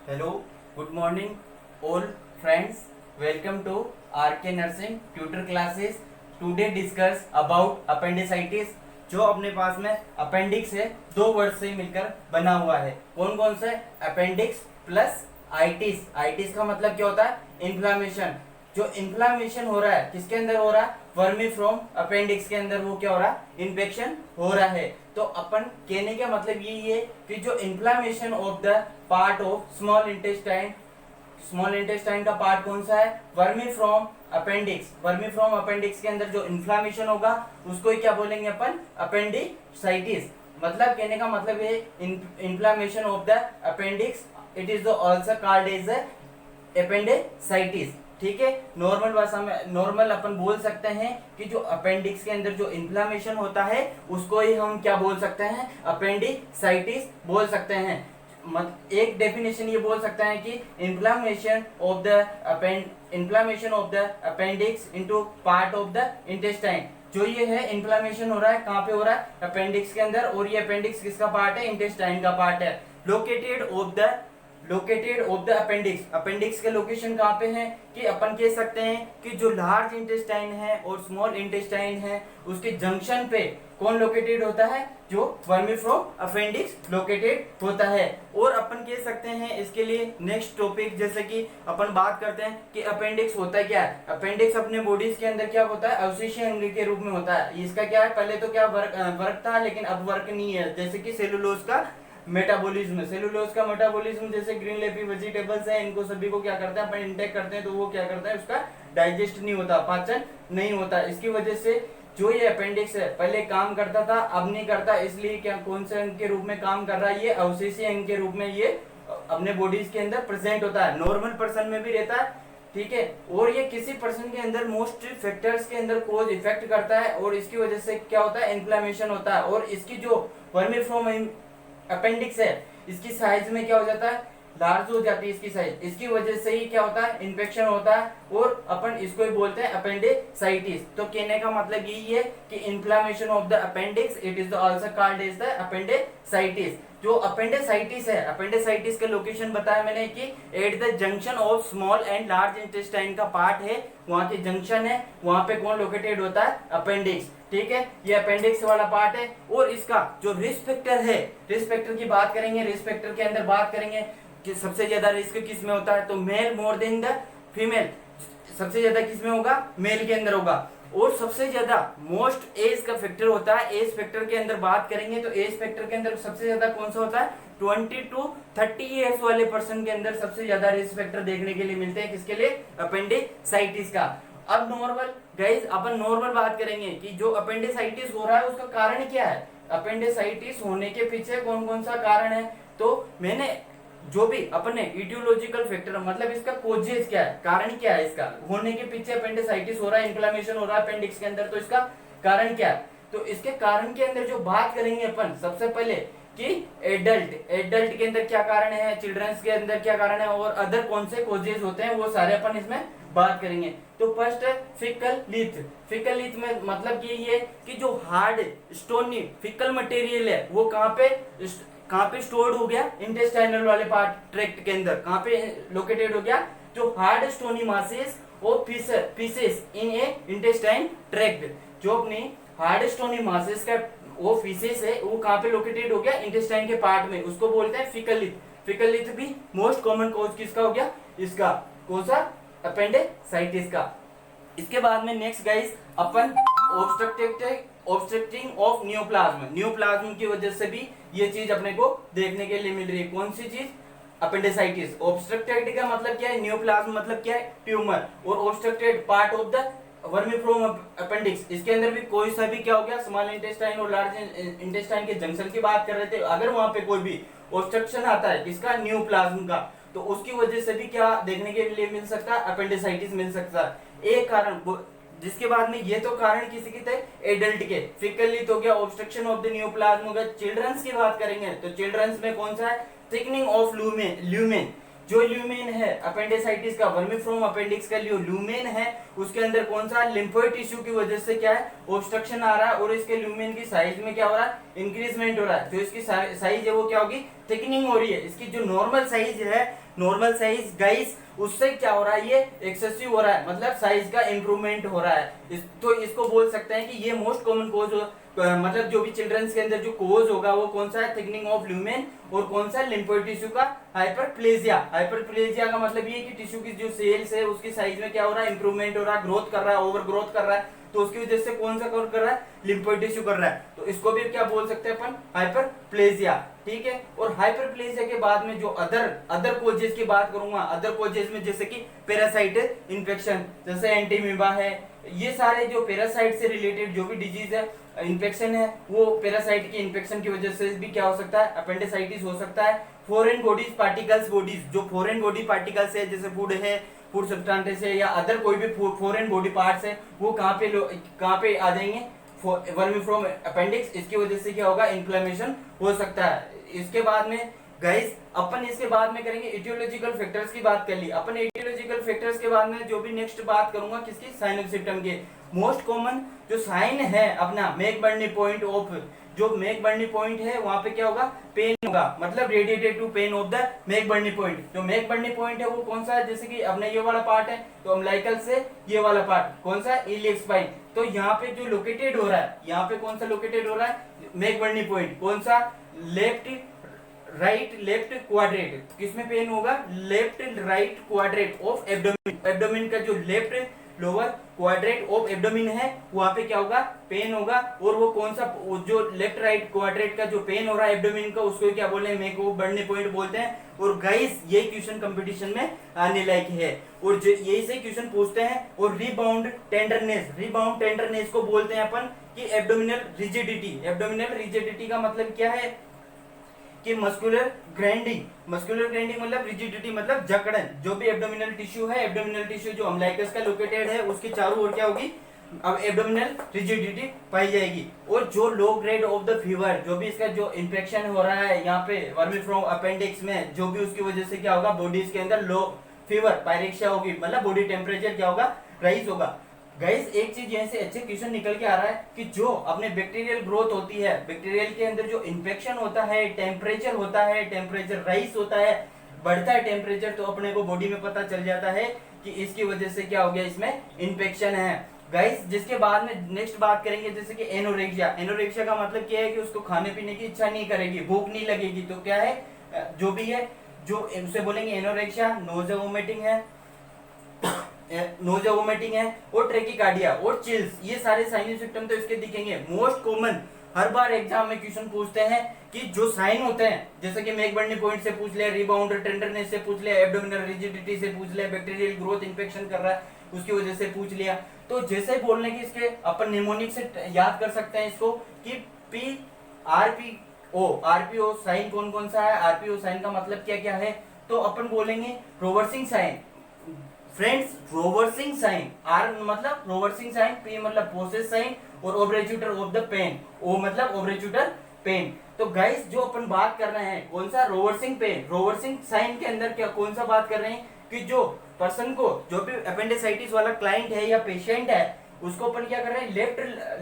Hello, good morning, all friends. Welcome to RK Nursing Tutor Classes. Today discuss about appendicitis. जो अपने पास में appendix है, दो word से मिलकर बना हुआ है. कौन कौन से? Appendix plus itis. आइटिस का मतलब क्या होता है? इन्फ्लामेशन. जो इन्फ्लामेशन हो रहा है किसके अंदर हो रहा है? वर्मीफ्रॉम अपेंडिक्स के अंदर वो क्या हो रहा है? इन्फेक्शन हो रहा है. तो अपन कहने का मतलब यही है कि जो inflammation of the part of small intestine का पार्ट कौन सा है? वर्मीफ्रॉम अपेंडिक्स. वर्मीफ्रॉम अपेंडिक्स के अंदर जो इन्फ्लामेशन होगा उसको ही क्या बोलेंगे अपन? अपेंडिसाइटिस. मतलब कहने का मतलब है inflammation of the appendix, it is also called as appendicitis. ठीक है, नॉर्मल भाषा में नॉर्मल अपन बोल सकते हैं कि जो अपेंडिक्स के अंदर जो इन्फ्लामेशन होता है उसको ही हम क्या बोल सकते हैं? अपेंडिसाइटिस बोल सकते हैं. एक डेफिनेशन ये बोल सकते हैं कि inflammation of the appendix into part of the intestine. जो ये है इन्फ्लामेशन हो रहा है, कहाँ पे हो रहा है? अपेंडिक्स के अंदर. और ये अपेंडिक्स किसका पार्ट है? इंटेस्टाइन का पार्ट है. Located of the appendix. Appendix के लोकेशन कहाँ पे हैं? कि अपन कह सकते हैं कि जो लार्ज इंटेस्टाइन है और स्मॉल इंटेस्टाइन है उसके जंक्शन पे कौन लोकेटेड होता है? जो वर्मीफ्रॉम अपेंडिक्स लोकेटेड होता है. और अपन कह सकते हैं इसके लिए नेक्स्ट टॉपिक, जैसे कि अपन बात करते हैं कि अपेंडिक्स होता क्या है. अपेंडिक्स अपने बॉडीज के अंदर क्या होता है? अवशेषीय अंग के रूप में होता है. इसका क्या है? पहले तो क्या वर्क था, लेकिन अब वर्क नहीं है. जैसे कि सेलुलोज का मेटाबॉलिज्म. सेलुलोज का मेटाबॉलिज्म जैसे ग्रीन लीफी वेजिटेबल्स है, इनको सभी को क्या करते हैं अपन? इंटेक करते हैं. तो वो क्या करता है? उसका डाइजेस्ट नहीं होता, पाचन नहीं होता. इसकी वजह से जो ये अपेंडिक्स है पहले काम करता था, अब नहीं करता. इसलिए क्या कौन से अंग के रूप में काम कर रहा है? ये अवशेषीय अंग के रूप में ये अपने बॉडीज के अंदर प्रेजेंट होता है. नॉर्मल पर्सन में भी रहता है. ठीक है, और ये किसी पर्सन के अंदर मोस्ट फैक्टर्स के अंदर कोज इफेक्ट करता है और इसकी वजह से क्या होता है? इन्फ्लेमेशन होता है. और इसकी जो वर्मीफ्रॉम अपेंडिक्स है इसकी साइज में क्या हो जाता है? लार्ज हो जाती है इसकी साइज. इसकी वजह से ही क्या होता है? इन्फेक्शन होता है और अपन इसको ही बोलते हैं अपेंडिसाइटिस. तो कहने का मतलब यही है कि inflammation of the appendix, it is also called as the appendicitis. जो अपेंडिसाइटिस है, अपेंडिसाइटिस का लोकेशन बताया मैंने कि at the junction of small and large intestine का पार्ट है, वहां के जंक्शन है, वहां पे कौन लोकेटेड होता है? अपेंडिक्स. ठीक है, ये अपेंडिक्स वाला पार्ट है. और इसका जो रिस्क फैक्टर है, रिस्क फैक्टर की बात करेंगे. रिस्क फैक्टर के अंदर बात करेंगे कि सबसे ज्यादा रिस्क किस में होता है? तो male more than the female. सबसे ज्यादा किस में होगा? मेल के अंदर होगा. और सबसे ज्यादा मोस्ट एज का फैक्टर होता है. एज फैक्टर के अंदर बात करेंगे तो एज फैक्टर के अंदर सबसे ज्यादा कौन सा होता है? 20 to 30 ईयर्स वाले पर्सन के अंदर सबसे ज्यादा रिस्क फैक्टर देखने के लिए मिलते हैं. किसके लिए? अपेंडिसाइटिस का. अब नॉर्मल गाइस अपन नॉर्मल बात करेंगे कि जो अपेंडिसाइटिस हो रहा है उसका कारण क्या है? अपेंडिसाइटिस होने के पीछे कौन कौन सा कारण है? तो मैंने जो भी अपने इटियोलॉजिकल फैक्टर मतलब इसका कोजेस क्या है, कारण क्या है इसका होने के पीछे? अपेंडिसाइटिस हो रहा है, इन्फ्लेमेशन हो रहा है अपेंडिक्स के अंदर, तो इसका कारण क्या है? तो इसके कारण के अंदर जो बात करेंगे अपन सबसे पहले कि एडल्ट के अंदर क्या कारण है, चिल्ड्रंस के अंदर क्या कारण है और अदर कौन से कोजेस होते हैं, वो सारे अपन इसमें बात करेंगे. तो फर्स्ट है फिकल लीथ. फिकल लीथ में मतलब यही है कि जो हार्ड स्टोनी फिकल मटेरियल है वो कहाँ पे स्टोर्ड हो गया? इंटेस्टाइनल वाले पार्ट ट्रैक्ट के अंदर. कहाँ पे लोकेटेड हो गया? जो हार्ड स्टोनी मासेस और pieces in A intestine tract. जो अपनी हार्ड स्टोनी मासेस का वो फीसेस है वो कहाँ पे लोकेटेड हो गया? इंटेस्टाइन के पार्ट में. उसको बोलते हैं फिकल लीथ. फिकल लीथ भी मोस्ट कॉमन कॉज किसका हो गया? इसका. कौन सा? अपेंडिसाइटिस का. इसके बाद में next guys upon obstructing of neoplasm की वजह से भी ये चीज अपने को देखने के लिए मिल रही है. कौन सी चीज? अपेंडिसाइटिस. ऑब्स्ट्रक्टेड का मतलब क्या है? नियोप्लाज्म मतलब क्या है? ट्यूमर. और obstructed part of the vermiform appendix. इसके अंदर भी कोई सा भी क्या हो गया? स्मॉल इंटेस्टाइन और लार्ज इंटेस्टाइन के जंक्शन की बात कर रहे थे. अगर वहां पे कोई भी ऑब्स्ट्रक्शन आता है किसका? नियोप्लाज्म का, तो उसकी वजह से भी क्या देखने के लिए मिल सकता है? अपेंडिसाइटिस मिल सकता है. एक कारण. जिसके बाद में ये तो कारण किसी के थे? एडल्ट के. फिकल लीथ हो गया, ऑब्स्ट्रक्शन ऑफ द नियोप्लाज्म हो गया. चिल्ड्रंस की बात करेंगे तो चिल्ड्रंस में कौन सा है? Thickening of lumen. जो ल्यूमेन है अपेंडिसाइटिस का, वर्मीफ्लोम अपेंडिक्स का जो ल्यूमेन है उसके अंदर कौन सा लिम्फोइड टिश्यू की वजह से क्या है ऑब्स्ट्रक्शन आ रहा है और इसके ल्यूमेन की साइज में क्या हो रहा है इंक्रीजमेंट हो रहा है। जो इसकी साइज है वो क्या होगी थिकनिंग हो रही है। इसकी जो नॉर्मल साइज है, नॉर्मल साइज गाइस, उससे क्या हो रहा है ये एक्सेसिव हो रहा है, मतलब साइज का इंप्रूवमेंट हो रहा है। तो इसको बोल सकते हैं कि ये मोस्ट कॉमन कोज मतलब जो भी चिल्ड्रंस के अंदर जो कोज होगा वो कौन सा है थिकनिंग ऑफ ल्यूमेन और कौन सा लिम्फोइड टिश्यू का हाइपरप्लेजिया। हाइपरप्लेजिया का मतलब ये कि टिश्यू की जो सेल्स है उसकी साइज में क्या हो रहा है इंप्रूवमेंट हो रहा है, ग्रोथ कर रहा है, ओवर ग्रोथ कर रहा है, तो उसकी वजह से कौन सा कर रहा है लिम्फोइड टिश्यू कर रहा है, तो इसको भी क्या बोल सकते हैं अपन हाइपरप्लेजिया। ठीक है, और हाइपरप्लेजिया के बाद में जो अदर कोजेस की बात करूंगा, अदर कोजेस में जैसे कि पैरासाइट इन्फेक्शन, जैसे एंटीमीबा है, ये सारे जो पैरासाइट से रिलेटेड जो भी डिजीज है इन्फेक्शन है वो पैरासाइट की इन्फेक्शन की वजह से भी क्या हो सकता है अपेंडिसाइटिस हो सकता है। फॉरेन बॉडीज पार्टिकल्स बॉडीज, जो फॉरेन बॉडी पार्टिकल्स है जैसे फूड है, फूड सब्सटेंसेस है या अदर कोई भी फॉरेन बॉडी पार्ट्स है वो कहाँ पे आ जाएंगे वर्मीफ्लोम अपेंडिक्स, इसकी वजह से क्या होगा इन्फ्लेमेशन हो सकता है। इसके बाद में गाइस अपन इसके बाद में करेंगे एटियोलॉजिकल फैक्टर्स की बात कर ली अपन। एटियोलॉजिकल फैक्टर्स के बाद में जो भी नेक्स्ट बात करूंगा किसकी साइन ऑफ सिम्टम के। मोस्ट कॉमन जो साइन है अपना मैकबर्नी पॉइंट ऑफ, जो मैकबर्नी पॉइंट है वहां पे क्या होगा पेन होगा, मतलब radiated to pain of the McBurney point. जो मैकबर्नी पॉइंट है वो कौन सा है, जैसे कि अपने ये वाला पार्ट है तो अम्बिलिकल से ये वाला पार्ट कौन सा इलियक स्पाइन, तो यहाँ पे जो लोकेटेड हो रहा है, यहाँ पे कौन सा लोकेटेड हो रहा है मैकबर्नी पॉइंट, कौन सा राइट लेफ्ट क्वाड्रेट, किसमें पेन होगा left right quadrant of abdomen. Abdomen का जो left lower quadrant of abdomen है वहां पे क्या होगा पेन होगा, और वो कौन सा जो लेफ्ट राइट क्वाड्रेट का जो पेन हो रहा है एब्डोमेन का उसको क्या बोलते हैं मैकबर्नी पॉइंट बोलते हैं। और गाइस ये क्वेश्चन कंपटीशन में आने लायक है और यही से क्वेश्चन पूछते हैं। और रिबाउंड टेंडरनेस को बोलते हैं अपन कि एब्डोमिनल रिजिडिटी। एब्डोमिनल रिजिडिटी का मतलब क्या है कि मस्कुलर ग्राइंडिंग मतलब रिजिडिटी मतलब जकड़न। जो भी एब्डोमिनल टिश्यू है, एब्डोमिनल टिश्यू जो अम्बिलिकस का लोकेटेड है उसके चारों ओर क्या होगी अब एब्डोमिनल रिजिडिटी पाई जाएगी। और जो low grade of the fever, जो भी इसका जो इन्फेक्शन हो रहा है यहाँ पे वर्मीफ्लोम अपेंडिक्स में, जो भी उसकी वजह से क्या होगा बॉडीज के अंदर लो फीवर पायरेक्सिया होगी, मतलब बॉडी टेम्परेचर क्या होगा राइज होगा। गाइस एक चीज यहाँ से अच्छे क्वेश्चन निकल के आ रहा है कि जो अपने बैक्टीरियल ग्रोथ होती है, बैक्टीरियल के अंदर जो इन्फेक्शन होता है, टेम्परेचर होता है, टेम्परेचर राइज होता है, बढ़ता है टेम्परेचर, तो अपने को बॉडी में पता चल जाता है कि इसकी वजह से क्या हो गया इसमें इन्फेक्शन है। गाइस जिसके बाद में नेक्स्ट बात करेंगे जैसे कि एनोरेक्सिया। एनोरेक्सिया का मतलब क्या है कि उसको खाने पीने की इच्छा नहीं करेगी, भूख नहीं लगेगी, तो क्या है जो भी है जो उसे बोलेंगे एनोरेक्सिया। नोज़िया वोमिटिंग है, नोज़िया वोमिटिंग है और ट्रेकिकार्डिया और चिल्स, ये सारे साइन सिम्टम तो इसके दिखेंगे। मोस्ट कॉमन हर बार एग्जाम में क्वेश्चन पूछते हैं कि जो साइन होते हैं जैसे कि मैकबर्नी पॉइंट से पूछ लिया, रिबाउंड टेंडरनेस से पूछ लिया, एब्डोमिनल रिजिडिटी से पूछ लिया, बैक्टीरियल ग्रोथ इन्फेक्शन कर रहा है उसकी वजह से पूछ लिया, तो जैसे ही बोलने की इसके अपन निमोनिक से याद कर सकते हैं इसको कि पी आरपीओ साइन कौन कौन सा है। आरपीओ साइन का मतलब क्या क्या है, तो अपन बोलेंगे रोवर्सिंग साइन फ्रेंड्स, रोवर्सिंग साइन, आर मतलब रोवर्सिंग साइन, पी मतलब पोसेस साइन और ओब्रेचुटर ऑफ द पेन, ओ मतलब ओब्रेचुटर पेन। तो गाइस जो अपन बात कर रहे हैं कौन सा रोवर्सिंग पेन, रोवर्सिंग साइन के अंदर क्या कौन सा बात कर रहे हैं कि जो पर्सन को जो भी अपेंडिसाइटिस वाला क्लाइंट है या पेशेंट है उसको अपन क्या कर रहे हैं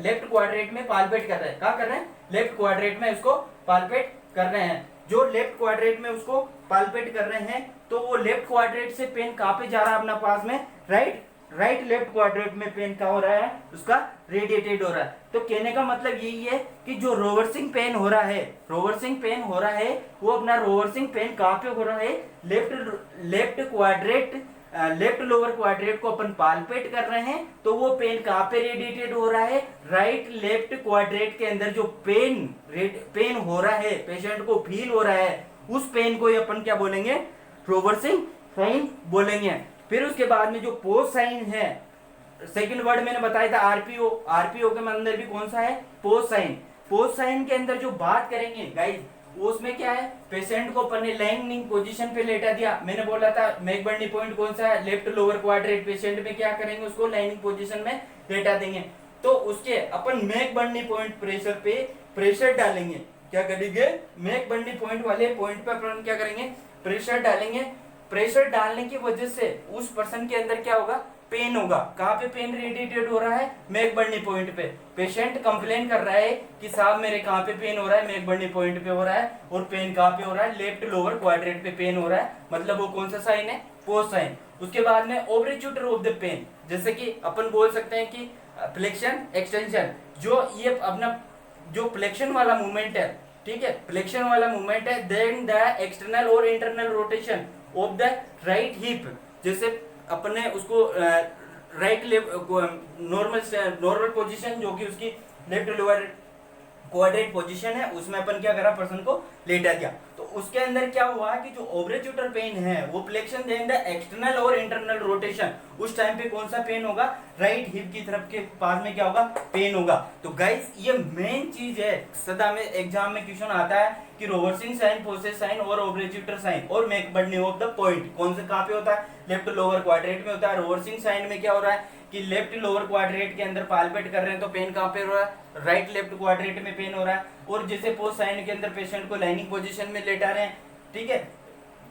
लेफ्ट क्वाड्रेंट में पाल्पेट कर रहे हैं। क्या कर रहे हैं लेफ्ट क्वाड्रेंट में उसको पाल्पेट कर रहे हैं। जो लेफ्ट क्वाड्रेंट में उसको पाल्पेट कर रहे हैं तो वो लेफ्ट क्वाड्रेंट से पेन कहां पे जा रहा है अपना पास में राइट लेफ्ट क्वाड्रेंट में पेन क्या हो रहा है उसका रेडिएटेड हो रहा है। तो कहने का मतलब यही है कि जो रोवर्सिंग पेन हो रहा है वो अपना रोवर्सिंग पेन कहां पे हो रहा है left quadrant left lower quadrant को अपन पाल्पेट कर रहे हैं तो वो पेन कहां पे रेडिएटेड हो रहा है राइट लेफ्ट क्वाड्रेंट के अंदर। जो पेन हो रहा है पेशेंट को फील हो रहा है उस पेन को अपन क्या बोलेंगे रोवर्सिंग साइन बोलेंगे। फिर उसके बाद में जो पोस्ट साइन है, सेकंड वर्ड मैंने बताया था आरपीओ के अंदर भी कौन सा है पोस्ट साइन के अंदर जो बात करेंगे गाइस उसमें क्या है पेशेंट को अपन ने लाइंग पोजीशन पे लेटा दिया। मैंने बोला था मैकबर्नी पॉइंट कौन सा है लेफ्ट लोअर क्वाड्रेंट, पेशेंट में क्या करेंगे उसको लाइनिंग पोजीशन में लेटा देंगे तो उसके अपन मैकबर्नी पॉइंट प्रेशर पे प्रेशर डालेंगे। क्या करेंगे मैकबर्नी पॉइंट वाले पॉइंट पे अपन क्या करेंगे प्रेशर डालेंगे प्रेशर डालने की वजह से उस पर्सन के अंदर क्या होगा, पेन होगा। कहाँ पे पेन रेडिएटेड हो रहा है, मैकबर्नी पॉइंट पे। पेशेंट कंप्लेन कर रहा है कि साहब मेरे कहाँ पे पेन हो रहा है, मैकबर्नी पॉइंट पे हो रहा है। और पेन कहाँ पे हो रहा है, लेफ्ट लोअर क्वाड्रेंट पे पेन हो रहा है, मतलब वो कौन सा साइन है, पोस्ट साइन। उसके बाद में ओब्रेचुटर ऑफ द पेन, जैसे कि अपन बोल सकते हैं कि फ्लेक्शन एक्सटेंशन, जो ये अपना जो फ्लेक्शन वाला मूवमेंट है, ठीक है, फ्लेक्शन वाला मूवमेंट है, देन द एक्सटर्नल और internal rotation of the right hip, जैसे अपन ने उसको राइट नॉर्मल पोजीशन जो कि उसकी लेफ्ट लोअर क्वाड्रेंट पोजीशन है, उसमें अपन क्या करा, पर्सन को लेटा दिया। तो उसके अंदर क्या हुआ कि जो ओब्रेचुटर पेन है वो फ्लेक्शन देन द एक्सटर्नल और इंटरनल रोटेशन, उस टाइम पे कौन सा पेन होगा, राइट हिप की तरफ के पास में क्या होगा, पेन होगा। तो गाइस ये मेन चीज है, सदा में एग्जाम में क्वेश्चन आता है कि रोवर्सिंग साइन, फोर्सेस साइन और ओब्रेचुटर साइन और मैकबर्नी ऑफ द पॉइंट कौन से कहां पे होता है, लेफ्ट लोअर क्वाड्रेंट में होता है। रोवर्सिंग साइन में क्या हो रहा है कि लेफ्ट लोअर क्वाड्रेंट के अंदर पाल्पेट कर रहे हैं, तो पेन कहां पे हो रहा है, राइट लेफ्ट क्वाड्रेंट में पेन हो रहा है। और जैसे पोस्ट साइन के अंदर पेशेंट को लाइनिंग पोजीशन में लेटा रहे हैं, ठीक है,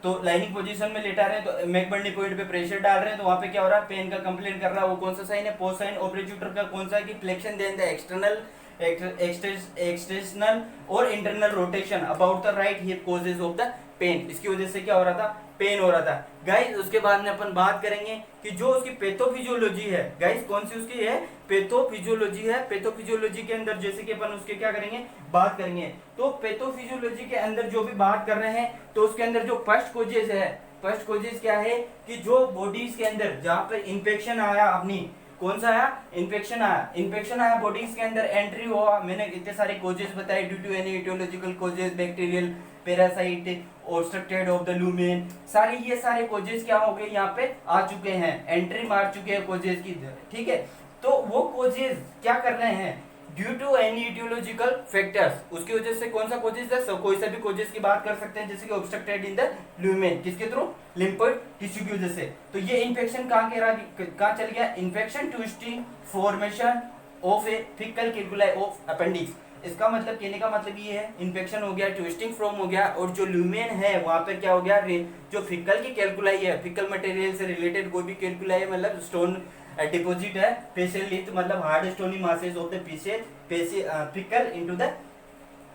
तो लाइनिंग पोजीशन में लेटा रहे हैं, तो मैकबर्नी पॉइंट पे प्रेशर डाल रहे हैं, तो वहां पे क्या हो रहा है, पेन का कंप्लेन कर रहा है, वो कौन सा साइन है, पोस्ट साइन। ओब्रेचुटर का कौन सा है कि flexion then the external external और internal rotation about the right hip causes of the pain, इसकी वजह से क्या हो रहा था, पेन हो रहा था गाइस। उसके बाद में अपन बात करेंगे कि जो उसकी पैथोफिजियोलॉजी है गाइस, कौन सी उसकी है, पैथोफिजियोलॉजी है। पैथोफिजियोलॉजी के अंदर जैसे कि अपन उसके क्या करेंगे, बात करेंगे। तो पैथोफिजियोलॉजी के अंदर जो भी बात कर रहे हैं, तो उसके अंदर जो फर्स्ट कोजेज है, फर्स्ट कोजेज क्या है कि जो बॉडीज के अंदर जहां पे इन्फेक्शन आया, अपनी कौन सा आया, इन्फेक्शन आया, इन्फेक्शन आया बॉडीज के अंदर, एंट्री हुआ, मैंने इतने सारे कोजेस बताए, due to any etiological causes, bacterial, parasite, obstructed of the lumen, सारे ये सारे कोजेस क्या हो गए, यहाँ पे आ चुके हैं, एंट्री मार चुके हैं कोजेस की, ठीक है। तो वो कोजेस क्या कर रहे हैं, due to any etiological factors, उसकी वजह से कौन सा कोजेस है, सब कोई सा भी कोजेस की बात कर सकते हैं, जैसे कि ऑब्स्ट्रक्टेड इन द लूमेन, किसके थ्रू, लिम्फोइड टिश्यू की वजह से। तो ये इन्फेक्शन कहाँ चल गया, infection twisting formation of a faecal calculi of appendix. इसका मतलब कहने का मतलब ये है, इन्फेक्शन हो गया, ट्विस्टिंग फ्रॉम हो गया, और जो ल्यूमेन है वहां पर क्या हो गया, जो फिकल की कैल्कुलाई है, फिकल मटेरियल से रिलेटेड कोई भी कैल्कुलाई है, मतलब स्टोन डिपॉजिट है, पेशियल लिथ मतलब hard stony masses of the faecal into the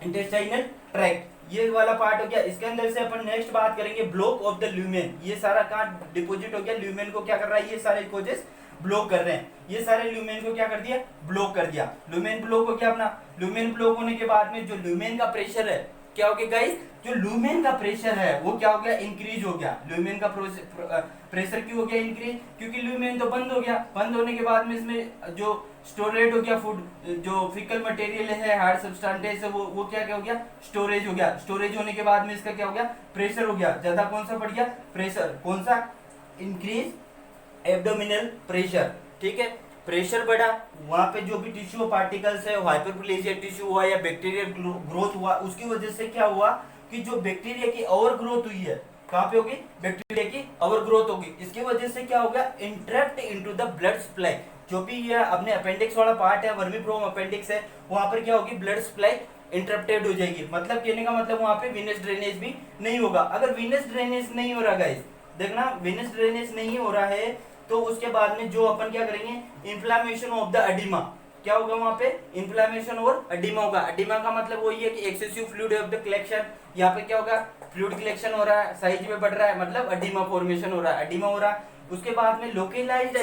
intestinal tract, ये वाला पार्ट हो गया। इसके अंदर से अपन नेक्स्ट बात करेंगे ब्लॉक ऑफ द ल्यूमेन, ये सारा कहाँ डिपॉजिट हो गया, ल्यूमेन को क्या कर रहा है, ये सारे कोजेस ब्लॉक कर रहे हैं, ये सारे ल्यूमेन को क्या कर दिया, ब्लॉक कर दिया। ल्यूमेन ब्लॉक हो गया अपना, ल्यूमेन ब्लॉक होने के बाद में जो ल्यूमेन का प्रेशर है, क्या हो गया गाइस, जो ल्यूमेन का प्रेशर है वो क्या हो गया, इंक्रीज हो गया। ल्यूमेन का प्रेशर क्यों हो गया इंक्रीज, क्योंकि ल्यूमेन तो बंद हो गया, बंद होने के बाद में इसमें जो स्टोरेज हो गया फूड, जो फिकल मटेरियल है, हार्ड सब्सटेंस है, वो क्या क्या हो गया, स्टोरेज हो गया। स्टोरेज होने के बाद में इसका क्या हो गया, प्रेशर हो गया ज्यादा, कौन सा बढ़ गया, प्रेशर कौन सा, इंक्रीज एब्डोमिनल प्रेशर, ठीक है, प्रेशर बढ़ा, वहां पे जो भी टिश्यू पार्टिकल्स है, हाइपरप्लेजिया टिश्यू हुआ या बैक्टीरियल ग्रोथ हुआ, उसकी वजह से क्या हुआ कि जो बैक्टीरिया की ओवर ग्रोथ हुई है, कहां पे होगी, बैक्टीरिया की ओवर ग्रोथ होगी, इसकी वजह से क्या हो गया, interrupt into the blood supply, जो भी ये अपने अपेंडिक्स वाला पार्ट है, वर्मीप्रोम अपेंडिक्स है, वहां पर क्या होगी, ब्लड सप्लाई इंटरप्टेड हो जाएगी। मतलब कहने का मतलब वहां पे वीनस ड्रेनेज भी नहीं होगा। अगर वीनस ड्रेनेज नहीं हो रहा गाइस, देखना वीनस ड्रेनेज नहीं हो रहा है, तो उसके बाद में जो अपन क्या करेंगे, इन्फ्लामेशन ऑफ द एडिमा, क्या होगा वहां पे, इन्फ्लामेशन और एडिमा होगा। एडिमा का मतलब वही है कि excessive fluid of the collection, यहाँ पे क्या होगा, फ्लूइड कलेक्शन हो रहा है, साइज में बढ़ रहा है, मतलब एडिमा फॉर्मेशन हो रहा है, एडिमा हो रहा है। उसके बाद में लोकलाइज्ड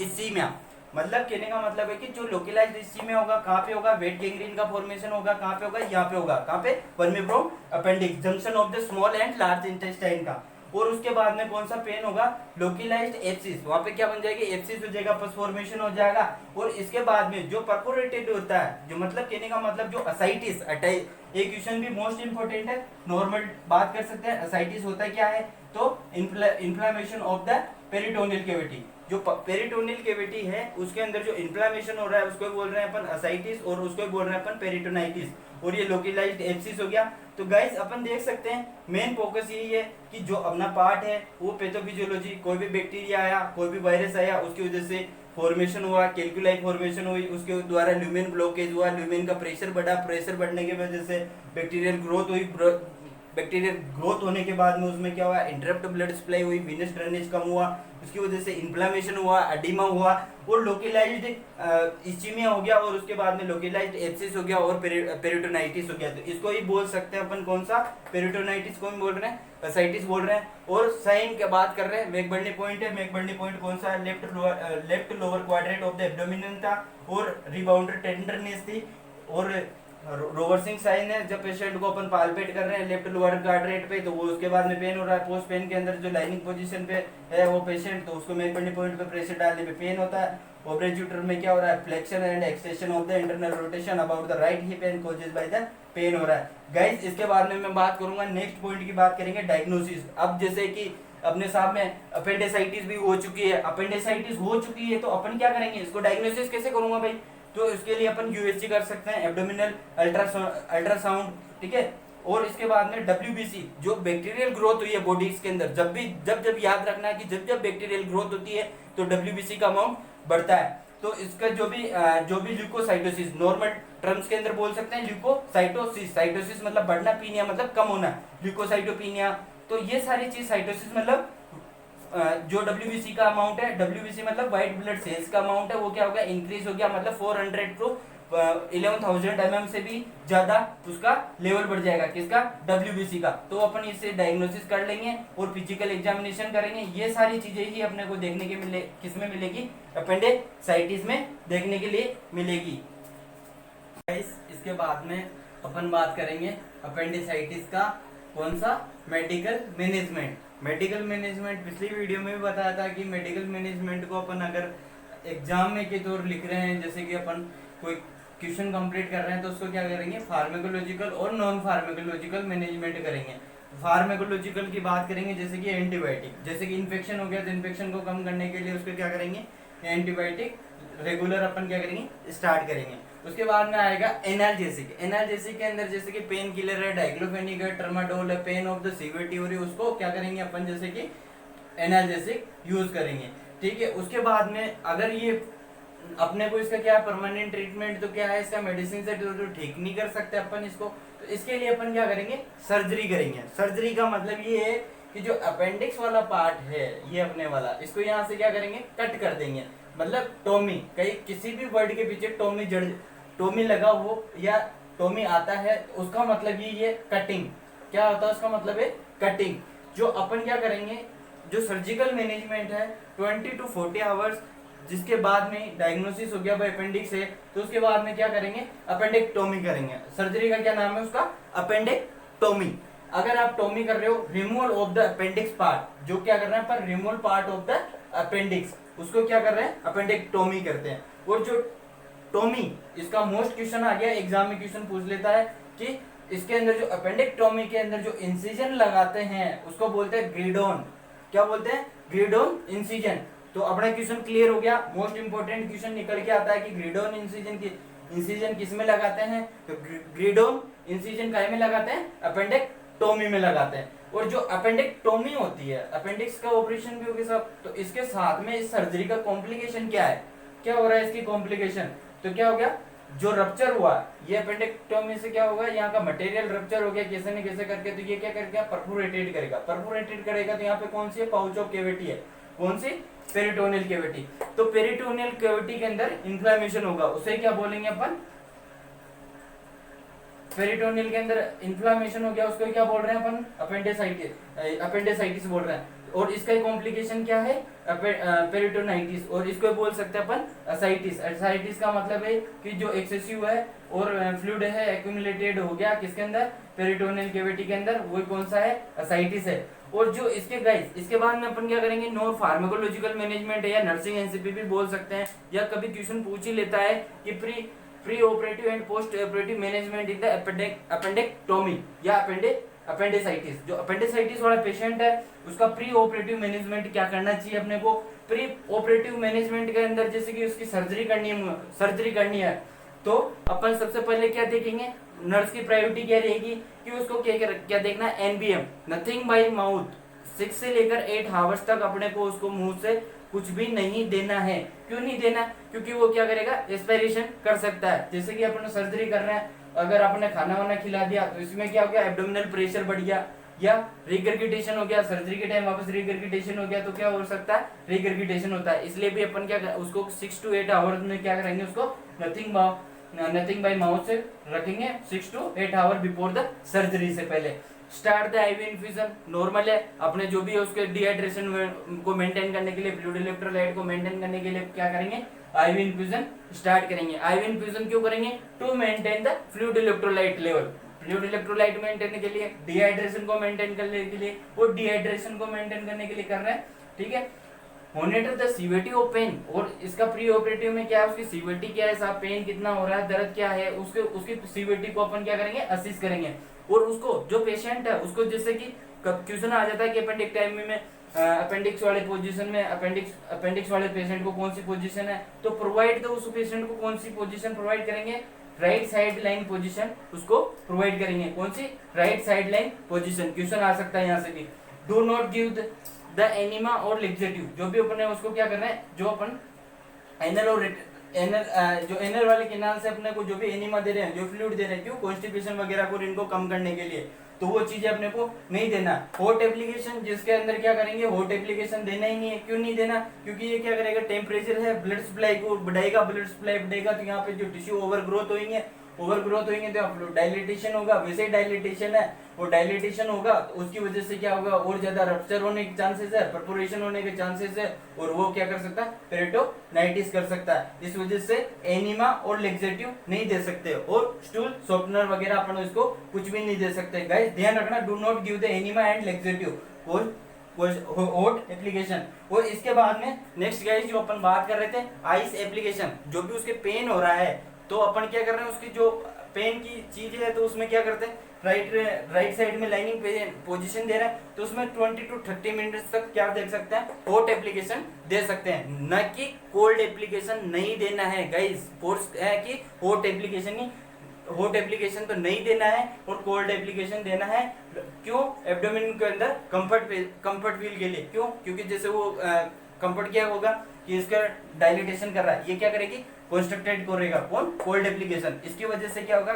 इसीमिया, मतलब कहने का मतलब है कि जो लोकलाइज्ड इसीमिया होगा, कहाँ पे होगा, वेट गैंग्रीन का फॉर्मेशन होगा, कहाँ पे होगा, यहाँ पे होगा, कहाँ पे, vermiform appendix junction of the small and large intestine का। और उसके बाद में कौन सा पेन होगा, लोकलाइज्ड एब्सिस, वहां पे क्या बन जाएगी, एब्सिस हो जाएगा, पस फॉर्मेशन हो जाएगा। और इसके बाद में जो परफोरेटेड होता है, जो मतलब कहने का मतलब जो असाइटिस, एक क्वेश्चन भी मोस्ट इंपोर्टेंट है, नॉर्मल बात कर सकते हैं, असाइटिस होता है क्या है, तो inflammation of the peritoneal cavity, जो पेरिटोनियल कैविटी है उसके अंदर जो इन्फ्लामेशन हो रहा है उसको बोल रहे हैं अपन असाइटिस, और उसको बोल रहे हैं अपन पेरिटोनाइटिस, और ये लोकलाइज्ड एब्सिस हो गया। तो गाइस अपन देख सकते हैं मेन फोकस यही है कि जो अपना पार्ट है वो पैथोफिजियोलॉजी, कोई भी बैक्टीरिया आया, कोई भी वायरस आया, उसकी वजह से फॉर्मेशन हुआ, कैल्कुलाई फॉर्मेशन हुई, उसके द्वारा ल्यूमेन ब्लॉकेज हुआ, ल्यूमेन का प्रेशर बढ़ा, प्रेशर बढ़ने की वजह से बैक्टीरियल ग्रोथ हुई, बैक्टीरियल ग्रोथ होने के बाद में उसमें क्या हुआ, इंटरप्ट ब्लड सप्लाई हुई, वीनस ड्रेनेज कम हुआ, उसकी वजह से इन्फ्लेमेशन हुआ, एडिमा हुआ और लोकलाइज्ड इस्चीमिया हो गया और उसके बाद में लोकलाइज्ड एब्सिस हो गया और पेरिटोनाइटिस हो गया। तो इसको ही बोल सकते हैं अपन कौन सा, पेरिटोनाइटिस को बोल रहे हैं, एसाइटिस बोल रहे हैं। और साइन की बात कर रहे हैं, मैकबर्नी पॉइंट है, मैकबर्नी पॉइंट कौन सा है, left lower quadrant of the abdomen था और रिबाउंडर टेंडरनेस थी। और रोवर्सिंग साइन है, जब पेशेंट को अपन पालपेट कर रहे हैं लेफ्ट लोअर क्वाड्रेंट पे तो वो उसके बाद में पेन हो रहा है, पोस्ट पेन के अंदर जो लाइनिंग पोजीशन पे है वो पेशेंट, तो उसको मैकबर्नी पॉइंट पे प्रेशर डालने पे पेन होता है। ओब्रेच्यूटर में क्या हो रहा है, flexion and extension of the internal rotation about the right hip and causes by the pain हो रहा है। गाइस इसके बाद में मैं बात करूंगा, नेक्स्ट पॉइंट की बात करेंगे डायग्नोसिस। अब जैसे कि अपने साथ में अपेंडिसाइटिस भी हो चुकी है, अपेंडिसाइटिस हो चुकी है तो अपन क्या करेंगे, इसको डायग्नोसिस कैसे करूंगा भाई, तो इसके लिए अपन यूएसजी कर सकते हैं, एब्डोमिनल अल्ट्रासाउंड, ठीक है। और इसके बाद में डब्ल्यूबीसी, जो बैक्टीरियल ग्रोथ हुई है बॉडीज के अंदर, जब याद रखना है कि जब बैक्टीरियल ग्रोथ होती है तो डब्ल्यूबीसी का अमाउंट बढ़ता है। तो इसका जो भी ल्यूकोसाइटोसिस, नॉर्मल टर्म्स के अंदर बोल सकते हैं ल्यूकोसाइटोसिस, साइटोसिस मतलब बढ़ना, पीनिया मतलब कम होना, ल्यूकोसाइटोपिनिया। तो ये सारी चीज, साइटोसिस मतलब जो डब्ल्यूबीसी का अमाउंट है, डब्ल्यूबीसी मतलब व्हाइट ब्लड सेल्स का अमाउंट है, वो क्या हो गया, इंक्रीज हो गया, मतलब 400 टू 11,000 mm से भी ज्यादा उसका लेवल बढ़ जाएगा, किसका, डब्ल्यूबीसी का। तो अपन इसे डायग्नोसिस कर लेंगे और फिजिकल एग्जामिनेशन करेंगे। ये सारी चीजें ही अपने को देखने के मिले, किसमें मिलेगी, अपेंडिसाइटिस में देखने के लिए मिलेगी। इसके बाद में अपन बात करेंगे अपेंडिसाइटिस का कौन सा, मेडिकल मैनेजमेंट। मेडिकल मैनेजमेंट पिछली वीडियो में भी बताया था कि मेडिकल मैनेजमेंट को अपन अगर एग्जाम में के तौर लिख रहे हैं, जैसे कि अपन कोई क्वेश्चन कंप्लीट कर रहे हैं तो उसको क्या करेंगे, फार्मेकोलॉजिकल और नॉन फार्मेकोलॉजिकल मैनेजमेंट करेंगे। फार्मेकोलॉजिकल की बात करेंगे जैसे कि एंटीबायोटिक, जैसे कि इन्फेक्शन हो गया तो इन्फेक्शन को कम करने के लिए उसको क्या करेंगे, एंटीबायोटिक रेगुलर अपन क्या करेंगे, स्टार्ट करेंगे। उसके बाद में आएगा एनाल्जेसिक। एनाल्जेसिक के अंदर जैसे कि पेन किलर है, डाइक्लोफेनिक है, ट्रामाडोल है, पेन ऑफ द सीवियरिटी हो रही है, उसको क्या करेंगे अपन, जैसे कि एनाल्जेसिक यूज करेंगे, ठीक है। उसके बाद में अगर ये अपने को इसका क्या परमानेंट ट्रीटमेंट, तो क्या है इसका, मेडिसिन से तो ठीक नहीं कर सकते अपन इसको, तो इसके लिए अपन क्या करेंगे, सर्जरी करेंगे। सर्जरी का मतलब ये है कि जो अपेंडिक्स वाला पार्ट है ये अपने वाला, इसको यहाँ से क्या करेंगे, कट कर देंगे। मतलब टोमी, कहीं किसी भी वर्ड के पीछे टोमी लगा हो या टोमी आता है, उसका मतलब ये कटिंग, क्या होता है उसका मतलब है कटिंग। जो अपन क्या करेंगे, जो सर्जिकल मैनेजमेंट है 20 to 40 आवर्स, जिसके बाद में डायग्नोसिस हो गया भाई अपेंडिक्स है, तो उसके बाद में क्या करेंगे, अपेंडेक्टोमी करेंगे। सर्जरी का क्या नाम है उसका, अपेंडेक्टोमी। अगर आप टोमी कर रहे हो, removal of the appendix part, जो क्या कर रहे हैं पर removal part of the appendix, उसको क्या कर रहे हैं, अपेंडेक्टोमी करते हैं। और जो टोमी, इसका मोस्ट क्वेश्चन आ गया, एग्जाम में क्वेश्चन पूछ लेता है कि इसके अंदर जो अपेंडेक्टोमी के अंदर जो इंसिजन लगाते हैं उसको बोलते हैं ग्रिडोन। क्या बोलते हैं, ग्रिडोन इंसिजन। तो अपना क्वेश्चन क्लियर हो गया, मोस्ट इंपोर्टेंट क्वेश्चन निकल के आता है कि ग्रिडोन इंसिजन किस में लगाते हैं, तो ग्रिडोन इंसिजन काय में लगाते हैं, अपेंडेक्टोमी में लगाते हैं। और जो अपेंडेक्टोमी होती है, अपेंडिक्स का ऑपरेशन भी होगा सब, तो इसके साथ में इस सर्जरी का कॉम्प्लिकेशन क्या है, क्या हो रहा है इसकी कॉम्प्लिकेशन, तो क्या हो गया, जो रप्चर हुआ, ये अपेंडेक्टोमी से क्या होगा, यहाँ का मटेरियल रप्चर हो गया कैसे न कैसे करके, तो ये क्या करेगा, परफोरेटेड करेगा। परफोरेटेड करेगा तो यहाँ पे कौन सी है, पाउच ऑफ कैविटी है, कौन सी, पेरिटोनियल कैविटी। तो पेरिटोनियल कैविटी के अंदर इन्फ्लेमेशन होगा, उसे क्या बोलेंगे अपन, पेरिटोनियल के अंदर इन्फ्लेमेशन हो गया, उसको क्या बोल रहे हैं अपन, अपेंडिसाइटिस बोल रहे हैं। और इसका कॉम्प्लिकेशन क्या है, पेरिटोनाइटिस, और इसको बोल सकते हैं अपन असाइटिस। असाइटिस का मतलब है कि जो एक्सेसिव है और फ्लूइड है एक्यूमुलेटेड हो गया किसके अंदर, पेरिटोनियल कैविटी के अंदर, वो कौन सा है, असाइटिस है। और जो इसके गाइस, इसके बाद में अपन क्या करेंगे, नो फार्माकोलॉजिकल मैनेजमेंट है या नर्सिंग एनसीपी भी बोल सकते हैं, या कभी क्वेश्चन पूछ ही लेता है कि pre operative and post operative management in the appendectomy या अपेंडिसाइटिस। जो अपेंडिसाइटिस वाला पेशेंट है उसका प्री ऑपरेटिव मैनेजमेंट क्या करना चाहिए अपने को, प्री ऑपरेटिव मैनेजमेंट के अंदर जैसे कि उसकी सर्जरी करनी है तो अपन सबसे पहले क्या देखेंगे, नर्स की प्रायोरिटी क्या रहेगी कि उसको क्या देखना है, एनबीएम, नथिंग बाय माउथ, 6 से लेकर 8 आवर्स तक अपने को उसको मुंह से कुछ भी नहीं देना है। क्यों नहीं देना, क्योंकि वो क्या करेगा, एस्पिरेशन कर सकता है। जैसे कि अपन सर्जरी कर रहे हैं अगर आपने खाना वाना खिला दिया तो इसमें क्या हो गया, एब्डोमिनल प्रेशर बढ़ गया या रिगर्गिटेशन हो गया, सर्जरी के टाइम वापस रिगर्गिटेशन हो गया तो क्या हो सकता है, रिगर्गिटेशन होता है। इसलिए भी अपन क्या उसको 6 to 8 आवर्स में क्या करेंगे, उसको नथिंग बाय माउथ से रखेंगे 6 to 8 hour before the surgery से पहले। Start the IV infusion, normal है अपने जो भी है उसके डिहाइड्रेशन को मेंटेन करने के लिए, फ्लूइड इलेक्ट्रोलाइट को मेंटेन करने के लिए क्या करेंगे, आईवी इन्फ्यूजन स्टार्ट करेंगे। आईवी इन्फ्यूजन क्यों करेंगे, to maintain the fluid electrolyte level, fluid electrolyte maintain के लिए, डिहाइड्रेशन को मेंटेन करने के लिए, वो डिहाइड्रेशन को मेंटेन करने के लिए कर रहे हैं, ठीक है। Monitor the severity of pain, और इसका प्री ऑपरेटिव में क्या है, उसकी सीवियरिटी क्या है, साहब पेन कितना हो रहा है, दर्द क्या है, उसकी सीवियरिटी को अपन क्या करेंगे, असिस्ट करेंगे। और उसको जो पेशेंट है उसको, जैसे कि क्वेश्चन आ जाता है कि अपेंडिक्टोमी में अपेंडिक्स वाले पोजीशन में अपेंडिक्स वाले पेशेंट को कौन सी पोजीशन है, तो प्रोवाइड, तो उस पेशेंट को कौन सी पोजीशन प्रोवाइड करेंगे, राइट साइड लाइन पोजीशन उसको प्रोवाइड करेंगे। कौन सी, right side line position. Question आ सकता है यहाँ से भी। Do not give the enema और लिक्सेटिव, जो भी अपन है उसको क्या करना है, जो अपन एनल और जो एनल वाले कैनाल से अपने को जो भी एनिमा दे रहे हैं, जो फ्लूइड दे रहे हैं, क्यों, कॉन्स्टिपेशन वगैरह को इनको कम करने के लिए, तो वो चीजें अपने को नहीं देना। हॉट एप्लीकेशन, जिसके अंदर क्या करेंगे, हॉट एप्लीकेशन देना ही नहीं है। क्यों नहीं देना, क्योंकि ये क्या करेगा, टेम्परेचर है, ब्लड सप्लाई को बढ़ाएगा, ब्लड सप्लाई बढ़ेगा तो यहाँ पे जो टिश्यू ओवर ग्रोथ होंगे तो डायलिटेशन होगा, वैसे ही डायलिटेशन है, वो डायलिटेशन होगा तो उसकी वजह से क्या होगा, और ज्यादा रप्चर होने के चांसेस है, परफोरेशन होने के चांसेस है, और वो क्या कर सकता है, पेरिटोनाइटिस कर सकता है। इस वजह से एनिमा और लेक्सेटिव नहीं दे सकते, और स्टूल सॉफ्टनर वगैरह अपन इसको कुछ भी नहीं दे सकते। गाइस ध्यान रखना, do not give the enema and laxative hot application. और इसके बाद में नेक्स्ट गाइस जो अपन बात कर रहे थे, आइस एप्लीकेशन, जो भी उसके पेन हो रहा है तो अपन क्या कर रहे हैं, उसकी जो पेन की चीज है तो उसमें क्या करते हैं, राइट साइड में लाइनिंग पोजीशन दे रहा है तो उसमें 20 to 30 मिनट्स तक क्या देख सकते हैं, हॉट एप्लीकेशन दे सकते हैं, न कि कोल्ड एप्लीकेशन नहीं देना है। गाइस फोर्स है कि हॉट एप्लीकेशन तो नहीं देना है और कोल्ड एप्लीकेशन देना है। क्यों, एब्डोमेन के अंदर कंफर्ट फील के लिए। क्यों, क्योंकि जैसे वो कंफर्ट क्या होगा कि इसका डायलिटेशन कर रहा है, ये क्या करेगी, कंस्ट्रक्टेड करेगा, कौन, कोल्ड एप्लीकेशन। इसकी वजह से क्या होगा,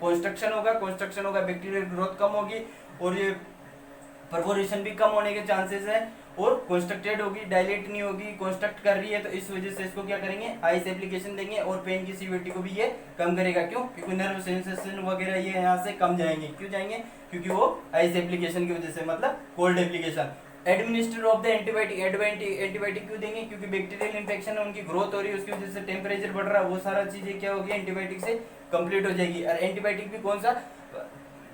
कंस्ट्रक्शन होगा, बैक्टीरियल ग्रोथ कम होगी और ये परफोरेशन भी कम होने के चांसेस है, और कंस्ट्रक्टेड होगी, डायलेट नहीं होगी, कंस्ट्रक्ट कर रही है, तो इस वजह से इसको क्या करेंगे, आइस एप्लीकेशन देंगे, और पेन की सीवियरिटी को भी ये कम करेगा। क्यों, क्योंकि नर्व सेंसेशन वगैरह ये यहाँ से कम जाएंगे। क्यों जाएंगे, क्योंकि वो आइस एप्लीकेशन की वजह से, मतलब cold application. Administer of the antibiotic क्यों देंगे, क्योंकि बैक्टीरियल इंफेक्शन है, उनकी ग्रोथ हो रही है, उसकी वजह से टेम्परेचर बढ़ रहा है, वो सारा चीजें क्या होगी, एंटीबायोटिक से कंप्लीट हो जाएगी। और एंटीबायोटिक भी कौन सा,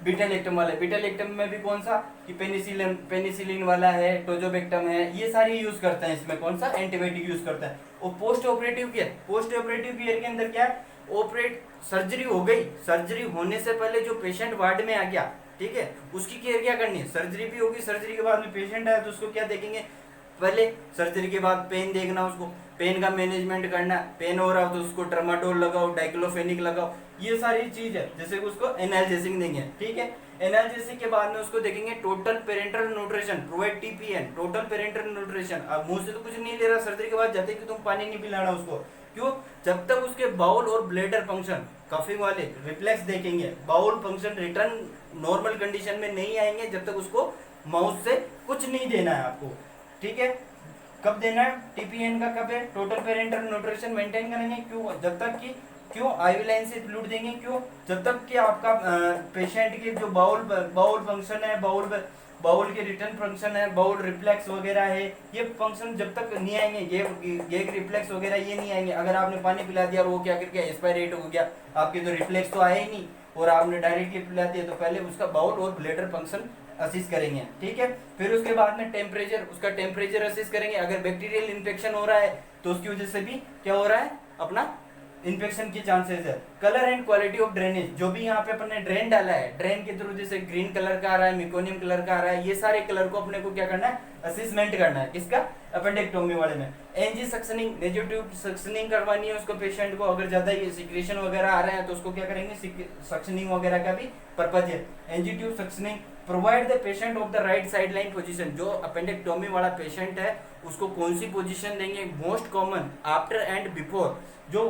बीटा लैक्टम वाला, बीटा लैक्टम में भी कौन सा, कि पेनिसिलिन वाला है, टोजोबेक्टम है, ये सारी यूज करते हैं, इसमें कौन सा एंटीबायोटिक यूज करता है। और पोस्ट ऑपरेटिव केयर के अंदर क्या है, सर्जरी हो गई, सर्जरी होने से पहले जो पेशेंट वार्ड में आ गया, ठीक है, उसकी केयर क्या करनी है, सर्जरी भी होगी, सर्जरी के बाद में पेशेंट आया तो उसको क्या देखेंगे, पहले सर्जरी के बाद पेन देखना, उसको पेन का मैनेजमेंट करना, पेन हो रहा हो तो उसको ट्रामाडोल लगाओ, डाइक्लोफेनिक लगाओ, ये सारी चीज है। जैसे कि उसको एनाल्जेसिक देंगे, ठीक है, एनाल्जेसिक के बाद में उसको देखेंगे total parental nutrition, provide TPN, total parental nutrition. अब मुंह से तो कुछ नहीं ले रहा, सर्जरी के बाद जाते कि तुम पानी नहीं पिलाना उसको। क्यों, जब तक उसके बाउल और ब्लैडर फंक्शन, कफिंग वाले रिफ्लेक्स देखेंगे, bowel function return normal condition में नहीं आएंगे, जब तक उसको माउथ से कुछ नहीं देना है आपको, ठीक है। कब देना है, TPN का कब है, टोटल पेरेंटल न्यूट्रिशन मेंटेन करेंगे। क्यों, जब तक कि, क्यों आईवी लाइन से फ्लूइड देंगे, क्यों, जब तक कि आपका पेशेंट के जो बाउल फंक्शन है, बाउल के रिटर्न फंक्शन है, बाउल रिफ्लेक्स वगैरह है, ये फंक्शन जब तक नहीं आएंगे, गेग रिफ्लेक्स वगैरह ये नहीं आएंगे। अगर आपने पानी पिला दिया और वो क्या करके एक्सपायरेट हो गया, आपके तो रिफ्लेक्स तो आए ही नहीं, और आपने डायरेक्टली पिला दिया, तो पहले उसका बाउल और ब्लैडर फंक्शन असिस्ट करेंगे, ठीक है। फिर उसके बाद में उसका टेम्परेचर असिस्ट करेंगे। अगर बैक्टीरियल इन्फेक्शन हो रहा है तो उसकी वजह से भी क्या हो रहा है, अपना इन्फेक्शन की चांसेस है। Colour and quality of drainage, जो भी यहाँ पे अपन ने ड्रेन डाला है, ड्रेन के थ्रू जैसे ग्रीन कलर का आ रहा है, मेकोनियम कलर का आ रहा है, ये सारे कलर को अपने को क्या करना है, असेसमेंट करना है, किसका, अपेंडेक्टोमी वाले में। एनजी सक्शनिंग, नेगेटिव सक्शनिंग करवानी है उसको पेशेंट को, अगर ज्यादा ये सिक्रेशन वगैरह आ रहे हैं तो उसको क्या करेंगे, सक्शनिंग वगैरह का भी पर्पज है। NG suctioning, provide the patient of the right side line position, जो अपेंडेक्टोमी वाला पेशेंट है उसको कौन सी पोजीशन देंगे, most common after and before, जो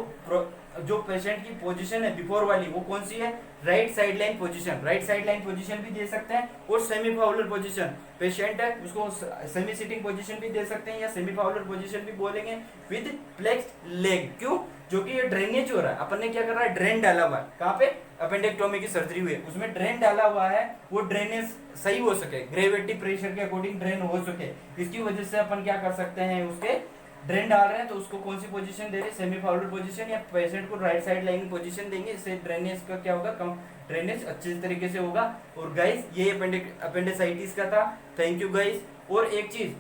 जो पेशेंट की पोजीशन है बिफोर वाली वो कौन सी है, right side line position, right side line position भी दे सकते हैं, और सेमी फाउलर पोजीशन पेशेंट है उसको सेमी सिटिंग पोजीशन भी दे सकते हैं या सेमी फाउलर पोजीशन भी बोलेंगे, विद फ्लेक्स्ड लेग। क्यों, जो कि ये ड्रेनेज हो रहा है, अपन ने क्या कर रहा है, ड्रेन डाला हुआ है, कहाँ पे, अपेंडेक्टोमी की सर्जरी हुई है उसमें ड्रेन डाला हुआ है, वो ड्रेनेज सही हो सके, ग्रेविटी प्रेशर के अकॉर्डिंग ड्रेन हो सके, इसकी वजह से अपन क्या कर सकते हैं, उसके ड्रेन डाल रहे हैं तो उसको कौन सी पोजीशन दे रहे हैं, सेमी फाउलर पोजीशन, या पेशेंट को राइट साइड लाइन पोजीशन देंगे, इससे ड्रेनेज का क्या होगा, कम ड्रेनेज अच्छे तरीके से होगा। और गाइस ये अपेंडिसाइटिस का था। Thank you guys. और एक चीज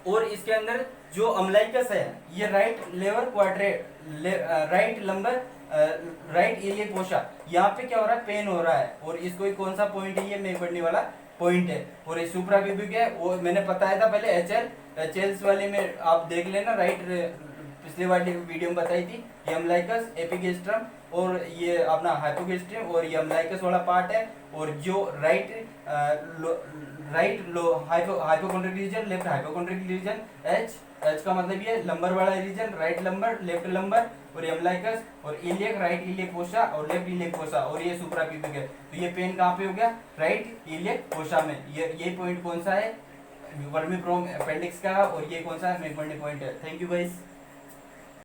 और, इसके अंदर जो अम्लाइकस है ये right lower quadrant, right lumbar, right iliac fossa, यहाँ पे क्या हो रहा है, पेन हो रहा है, और इसको कौन सा पॉइंट है, ये मेरे पढ़ने वाला पॉइंट है। और ये सुप्राप्यूबिक है, वो मैंने बताया था पहले, एचएल्स वाले में आप देख लेना, राइट पिछले वाली वीडियो में बताई थी, ये अम्लाइकस, एपिगेस्ट्रम, और ये अपना हाइपोगेस्ट्रम, और ये अम्लाइकस वाला पार्ट है, और जो right low hypochondriac region, left hypochondriac region, H का मतलब ये लंबर वाला region, right lumbar, left lumbar, और ये अम्लाइकस, और इलियक, राइट इलियक फोसा और लेफ्ट इलियक फोसा, और ये सुप्राप्यूबिक है। तो ये पेन कहाँ पे हो गया, राइट इलियक फोसा में। ये पॉइंट कौन सा है, वर्मिप्रोम अपेंडिक्स का, और ये कौन सा है, मेकबर्नी पॉइंट है। Thank you guys.